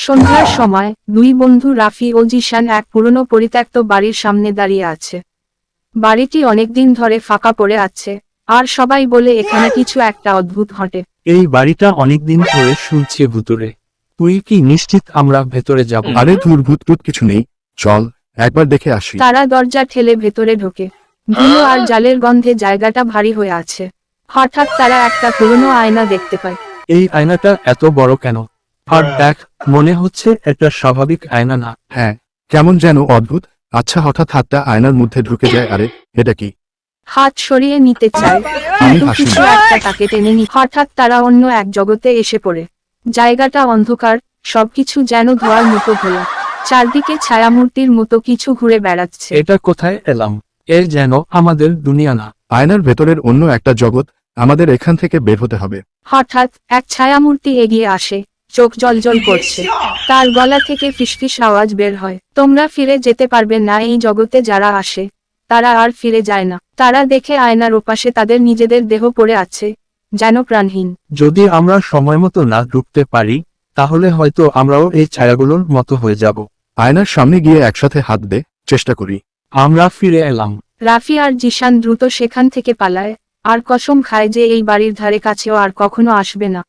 সন্ধ্যার সময় দুই বন্ধু রাফি ও জিশান এক পুরনো পরিত্যক্ত বাড়ির সামনে দাঁড়িয়ে আছে। বাড়িটি অনেকদিন ধরে ফাঁকা পড়ে আছে, আর সবাই বলে এখানে কিছু একটা অদ্ভুত ঘটে। এই বাড়িটা অনেকদিন ধরে শুনছি ভুতুরে। তুই কি নিশ্চিত আমরা ভেতরে যাব? আরে ধুর, ভূত কিছু নেই, চল একবার দেখে আসি। তারা দরজা ঠেলে ভেতরে ঢোকে। ধুলো আর জালের গন্ধে জায়গাটা ভারী হয়ে আছে। হঠাৎ তারা একটা পুরনো আয়না দেখতে পায়। এই আয়নাটা এত বড় কেন? আর দেখ, মনে হচ্ছে এটা স্বাভাবিক আয়না না। হ্যাঁ, কেমন যেন অদ্ভুত। আচ্ছা, হঠাৎ হাতটা আয়নার মধ্যে ঢুকে যায়। আরে এটা কি? হাত সরিয়ে নিতে চায়, আমি কিন্তু হাসি। কিছু একটা তাকে টেনে নি। হঠাৎ তারা অন্য এক জগতে এসে পড়ে। জায়গাটা অন্ধকার, সবকিছু যেন ধোঁয়ার মতো ঘোলা। চারদিকে ছায়ামূর্তির মতো কিছু ঘুরে বেড়াচ্ছে। এটা কোথায় এলাম? এ যেন আমাদের দুনিয়া না। আয়নার ভেতরের অন্য একটা জগৎ। আমাদের এখান থেকে বের হতে হবে। হঠাৎ এক ছায়ামূর্তি এগিয়ে আসে, চোখ জ্বলজ্বল করছে। তার গলা থেকে ফিসফিস আওয়াজ বের হয়, তোমরা ফিরে যেতে পারবে না। এই জগতে যারা আসে তারা আর ফিরে যায় না। তারা দেখে আয়নার ওপাশে তাদের নিজেদের দেহ পড়ে আছে, যেন প্রাণহীন। যদি আমরা সময় মতো না ঢুকতে পারি, তাহলে হয়তো আমরাও এই ছায়াগুলোর মতো হয়ে যাব। আয়নার সামনে গিয়ে একসাথে হাত দে, চেষ্টা করি। আমরা ফিরে এলাম। রাফি আর জিশান দ্রুত সেখান থেকে পালায়, আর কসম খায় যে এই বাড়ির ধারে কাছেও আর কখনো আসবে না।